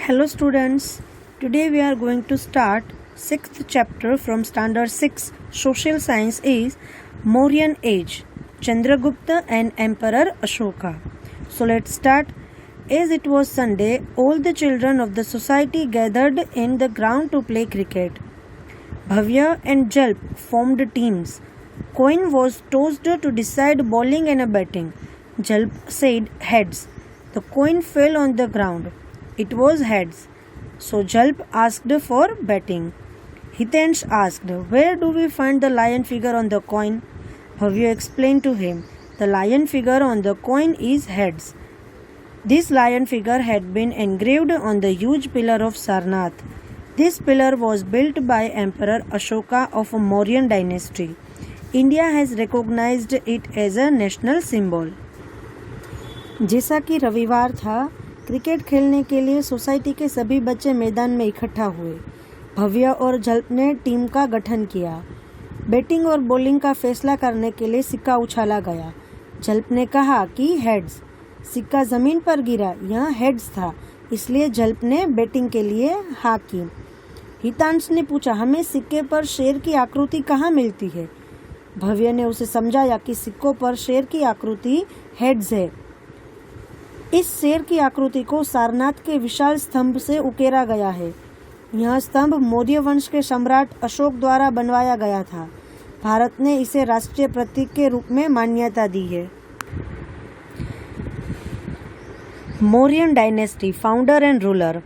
Hello students, today we are going to start 6th chapter from standard 6 social science is Mauryan age, Chandragupta and Emperor Ashoka. So let's start. As it was Sunday, all the children of the society gathered in the ground to play cricket. Bhavya and Jalp formed teams. Coin was tossed to decide bowling and batting. Jalp said heads. The coin fell on the ground. It was heads. So Jalp asked for batting. Hitensh asked, "Where do we find the lion figure on the coin?" Bhavya explained to him, "The lion figure on the coin is heads." This lion figure had been engraved on the huge pillar of Sarnath. This pillar was built by Emperor Ashoka of Mauryan dynasty. India has recognized it as a national symbol. जैसा कि रविवार था, cricket खेलने के लिए society के सभी बच्चे मैदान में इकट्ठा हुए। भव्य और जल्प ने टीम का गठन किया। बैटिंग और बॉलिंग का फैसला करने के लिए सिक्का उछाला गया। जल्प ने कहा कि हेड्स। सिक्का जमीन पर गिरा, यह हेड्स था, इसलिए जल्प ने बैटिंग के लिए हाँ की। हितांश ने पूछा, हमें सिक्के पर शेर की आकृति कहाँ मिलती है? भव्य ने उसे समझाया कि सिक्कों पर शेर की आकृति हेड्स है। इस शेर की आकृति को सारनाथ के विशाल स्तंभ से उकेरा गया है। यह स्तंभ मौर्य वंश के सम्राट अशोक द्वारा बनवाया गया था। भारत ने इसे राष्ट्रीय प्रतीक के रूप में मान्यता दी है। Mauryan dynasty founder and ruler.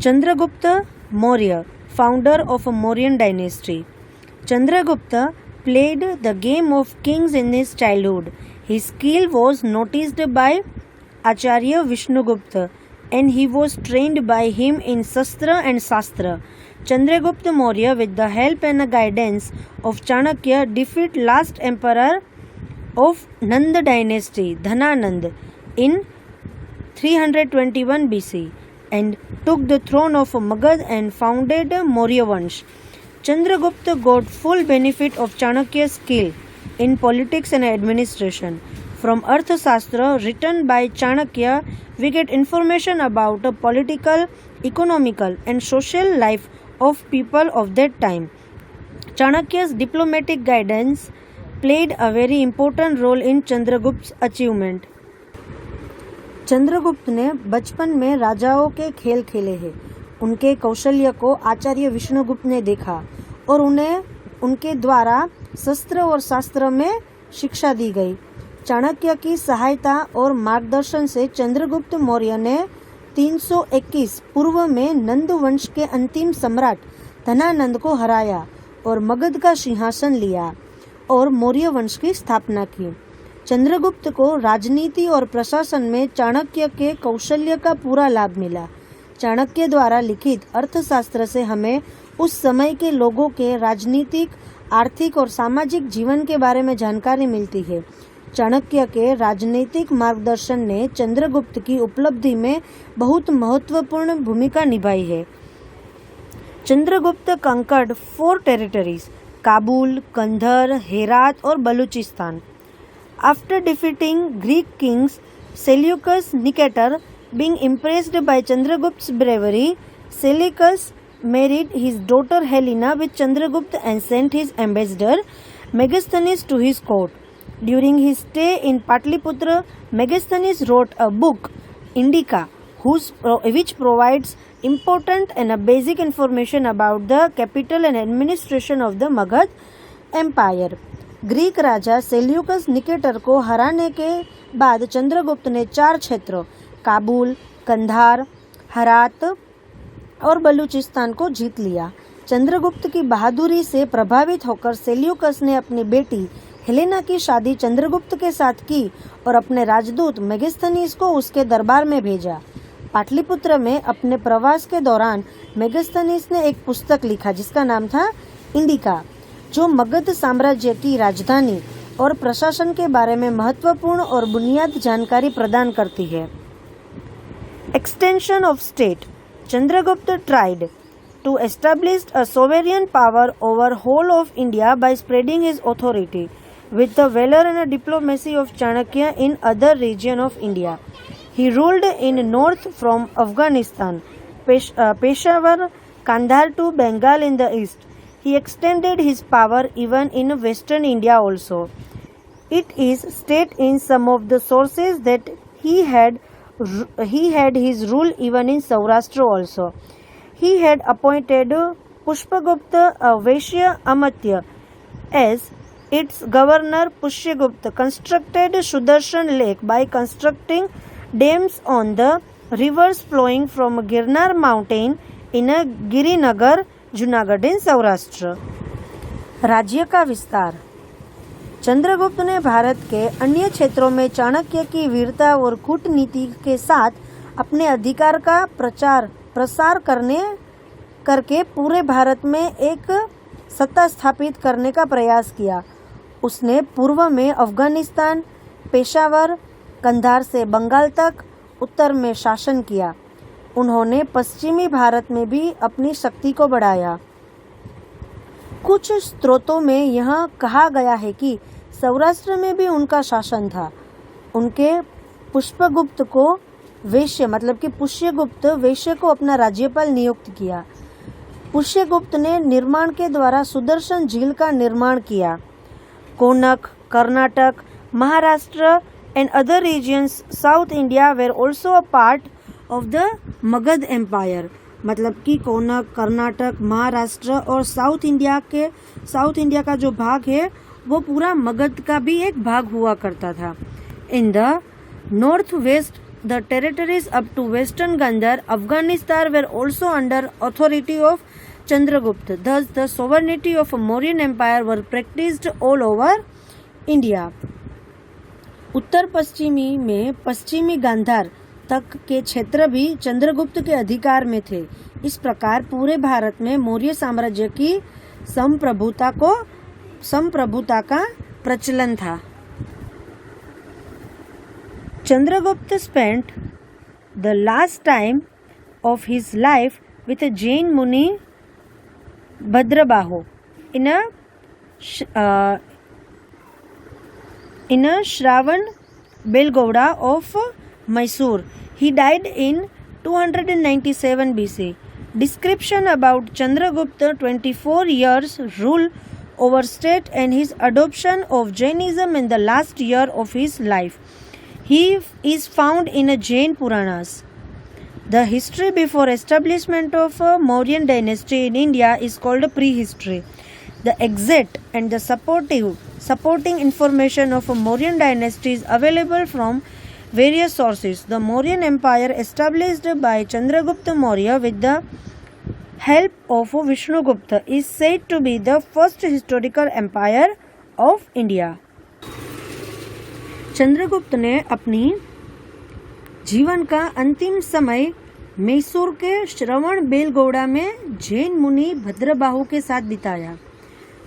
Chandragupta Maurya founder of Mauryan dynasty. Chandragupta played the game of kings in his childhood. His skill was noticed by Acharya Vishnugupta and he was trained by him in Shastra and Shastra. Chandragupta Maurya, with the help and guidance of Chanakya, defeated last emperor of Nanda dynasty, Dhananand, in 321 BC and took the throne of Magad and founded Maurya Vansh. Chandragupta got full benefit of Chanakya's skill in politics and administration. From Arthashastra written by Chanakya, we get information about the political, economical and social life of people of that time. Chanakya's diplomatic guidance played a very important role in Chandragupta's achievement. Chandragupta ने बचपन में राजाओं के खेल खेले हैं। उनके कौशल्य को आचार्य विष्णुगुप्त ने देखा और उन्हें उनके द्वारा शस्त्र और शास्त्र में शिक्षा दी गई। चाणक्य की सहायता और मार्गदर्शन से चंद्रगुप्त मौर्य ने 321 पूर्व में नंद वंश के अंतिम सम्राट धनानंद को हराया और मगध का सिंहासन लिया और मौर्य वंश की स्थापना की। चंद्रगुप्त को राजनीति और प्रशासन में चाणक्य के कौशल्य का पूरा लाभ मिला। चाणक्य द्वारा लिखित अर्थशास्त्र से हमें उस समय के लोगों के राजनीतिक, आर्थिक और सामाजिक जीवन के बारे में जानकारी मिलती है। चाणक्य के राजनीतिक मार्गदर्शन ने चंद्रगुप्त की उपलब्धि में बहुत महत्वपूर्ण भूमिका निभाई है। चंद्रगुप्त कंकर्ड 4 टेरिटरीज, काबुल, कंधर, हेरात और Balochistan. After defeating Greek kings Seleucus Nicator, being impressed by Chandragupta's bravery, Seleucus married his daughter Helena with Chandragupta and sent his ambassador Megasthenes to his court. During his stay in Patliputra, Megasthenes wrote a book, Indica, which provides important and basic information about the capital and administration of the Magad Empire. Greek Raja Seleucus Nicator को हराने के बाद चंद्रगुप्त ने 4 क्षेत्रों काबुल, कंधार, हरात और बलूचिस्तान को जीत लिया। चंद्रगुप्त की बहादुरी से प्रभावित होकर सेल्यूकस ने अपनी बेटी हेलेना की शादी चंद्रगुप्त के साथ की और अपने राजदूत मेगास्थनीज को उसके दरबार में भेजा। पाटलिपुत्र में अपने प्रवास के दौरान मेगास्थनीज ने एक पुस्तक लिखा जिसका नाम था इंडिका, जो मगध साम्राज्य की राजधानी और प्रशासन के बारे में महत्वपूर्ण और बुनियादी जानकारी प्रदान करती है। Extension of state. Chandragupta tried to establish a sovereign power over whole of India by spreading his authority with the valor and diplomacy of Chanakya in other region of India. He ruled in north from Afghanistan, Peshawar, Kandahar to Bengal in the east. He extended his power even in western India also. It is stated in some of the sources that he had his rule even in Saurashtra also. He had appointed Pushpagupta, a Vaishya Amatya, as its governor. Pushyagupta constructed Sudarshan Lake by constructing dams on the rivers flowing from Girnar mountain in Girinagar, Junagadh in Saurashtra. राज्य का विस्तार। चंद्रगुप्त ने भारत के अन्य क्षेत्रों में चाणक्य की वीरता और कूटनीति के साथ अपने अधिकार का प्रसार करके पूरे भारत में एक सत्ता स्थापित करने का प्रयास किया। उसने पूर्व में अफगानिस्तान, पेशावर, कंधार से बंगाल तक, उत्तर में शासन किया। उन्होंने पश्चिमी भारत में भी अपनी शक्ति को बढ़ाया। कुछ स्रोतों में यह कहा गया है कि सौराष्ट्र में भी उनका शासन था। उनके पुष्पगुप्त को वैश्य मतलब कि पुष्यगुप्त वैश्य को अपना राज्यपाल नियुक्त किया। पुष्यगुप्त ने निर्माण के द्वारा सुदर्शन झील का निर्माण किया। Konkan, Karnataka, Maharashtra and other regions South India were also a part of the Magadha empire. मतलब कि कोनक, कर्नाटक, महाराष्ट्र और साउथ इंडिया का जो भाग है वो पूरा मगध का भी एक भाग हुआ करता था। In the north west the territories up to western Gandhara Afghanistan were also under authority of Chandragupta. Thus the sovereignty of Mauryan empire were practised all over India. उत्तर पश्चिमी में पश्चिमी गांधार तक के क्षेत्र भी चंद्रगुप्त के अधिकार में थे। इस प्रकार पूरे भारत में मौर्य साम्राज्य की संप्रभुता का प्रचलन था। Chandragupta spent the last time of his life with a Jain Muni Bhadrabahu in a Shravan Belgowda of Mysore. He died in 297 BC. Description about Chandragupta 24 years rule over state and his adoption of Jainism in the last year of his life. He is found in a Jain Puranas. The history before establishment of a Mauryan dynasty in India is called prehistory. The exact and the supporting information of a Mauryan dynasty is available from various sources. The Mauryan Empire established by Chandragupta Maurya with the help of Vishnugupta is said to be the first historical empire of India. Chandragupta ने अपनी जीवन का अंतिम समय मैसूर के श्रवण बेलगौड़ा में जैन मुनि भद्रबाहु के साथ बिताया।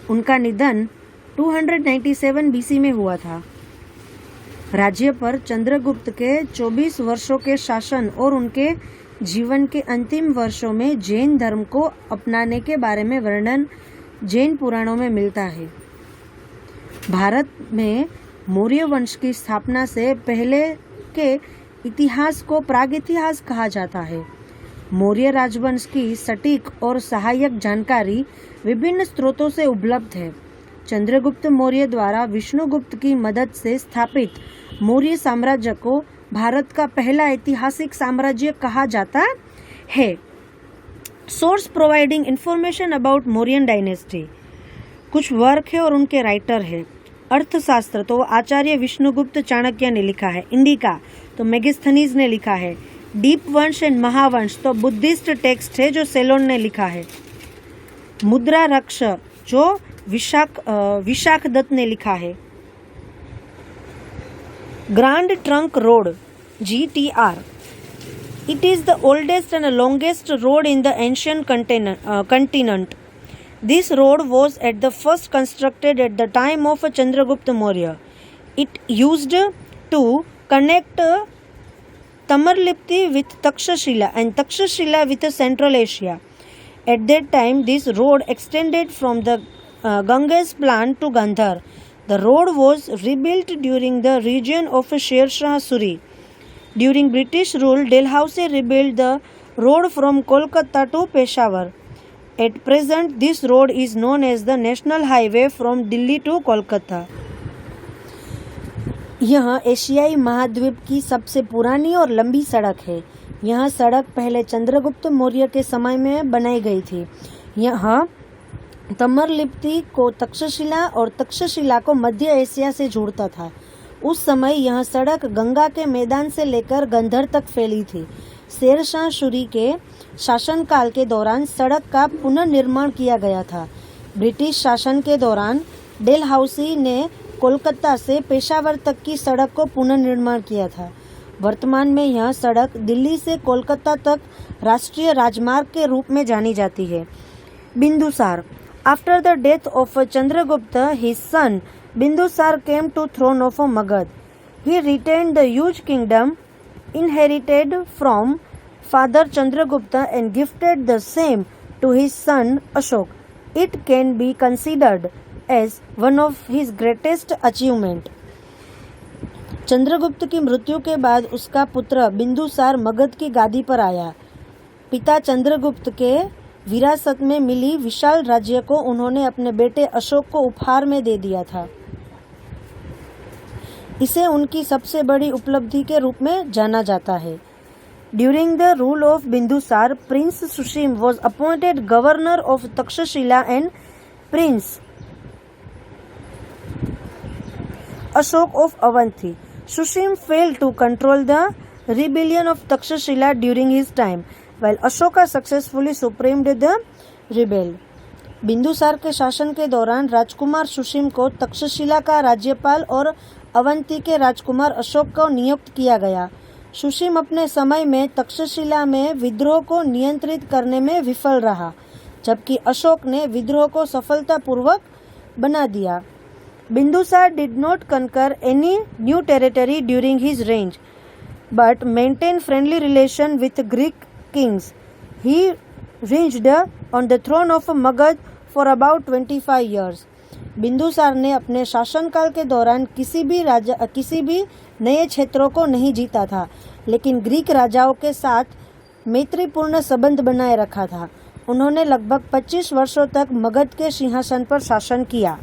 उनका निधन 297 बीसी में हुआ था। राज्य पर चंद्रगुप्त के 24 वर्षों के शासन और उनके जीवन के अंतिम वर्षों में जैन धर्म को अपनाने के बारे में वर्णन जैन पुराणों में मिलता है। भारत में मौर्य वंश की स्थापना से पहले के इतिहास को प्रागइतिहास कहा जाता है। मौर्य राजवंश की सटीक और सहायक जानकारी विभिन्न स्रोतों से उपलब्ध है। चंद्रगुप्त मौर्य द्वारा विष्णुगुप्त की मदद से स्थापित मौर्य साम्राज्य को भारत का पहला ऐतिहासिक साम्राज्य कहा जाता है। Source providing information about Mauryan dynasty. कुछ वर्क है और उनके राइटर है। अर्थशास्त्र तो आचार्य विष्णुगुप्त चाणक्य ने लिखा है। इंडिका तो मेगास्थनीज ने लिखा है। डीप वंश एंड महावंश तो बुद्धिस्ट टेक्स्ट है जो सेलोन ने लिखा है। मुद्रा रक्ष जो विशाख दत्त ने लिखा है। Grand trunk road GTR, it is the oldest and longest road in the ancient continent. This road was at the first constructed at the time of Chandragupta Maurya. It used to connect Tamarlipti with Takshashila and Takshashila with Central Asia. At that time, this road extended from the Ganges plant to Gandhar. The road was rebuilt during the region of Sher Shah Suri. During British rule, Dalhousie rebuilt the road from Kolkata to Peshawar. At present, this road is known as the National Highway from Delhi to Kolkata. यह एशियाई महाद्वीप की सबसे पुरानी और लंबी सड़क है। यह सड़क पहले चंद्रगुप्त मौर्य के समय में बनाई गई थी। यह तमरलिप्ति को तक्षशिला और तक्षशिला को मध्य एशिया से जोड़ता था। उस समय यह सड़क गंगा के मैदान से लेकर गंधर तक फैली थी। शेरशाह सूरी के शासनकाल के दौरान सड़क का पुनर्निर्माण किया गया था। ब्रिटिश शासन के दौरान डेलहाउसी ने कोलकाता से पेशावर तक की सड़क को पुनर्निर्माण किया था। वर्तमान में यह सड़क दिल्ली से कोलकाता तक राष्ट्रीय राजमार्ग के रूप में जानी जाती है। Bindusara. After the death of Chandragupta, his son Bindusar came to throne of Magad. He retained the huge kingdom inherited from father Chandragupta and gifted the same to his son Ashok. It can be considered as one of his greatest achievement. Chandragupta की मृत्यु के बाद उसका पुत्र बिंदुसार मगध की गादी पर आया। पिता चंद्रगुप्त के विरासत में मिली विशाल राज्य को उन्होंने अपने बेटे अशोक को उपहार में दे दिया था। इसे उनकी सबसे बड़ी उपलब्धि के रूप में जाना जाता है। During the rule of Bindusara, prince Sushim was appointed governor of Taxila and prince Ashoka of Avanti. Sushim failed to control the rebellion of Takshashila during his time, while Ashoka successfully supprimed the rebel. Bindusara के शासन के दौरान राजकुमार सुशीम को तक्षशिला का राज्यपाल और अवंती के राजकुमार अशोक को नियुक्त किया गया। सुशीम अपने समय में तक्षशिला में विद्रोह को नियंत्रित करने में विफल रहा, जबकि अशोक ने विद्रोह को सफलतापूर्वक बना दिया। Bindusar did not conquer any new territory during his reign, but maintained friendly relation with Greek kings. He reigned on the throne of Magad for about 25 years. Bindusara ने अपने शासनकाल के दौरान किसी भी नए क्षेत्रों को नहीं जीता था, लेकिन ग्रीक राजाओं के साथ मैत्रीपूर्ण संबंध बनाए रखा था। उन्होंने लगभग 25 वर्षों तक मगध के सिंहासन पर शासन किया।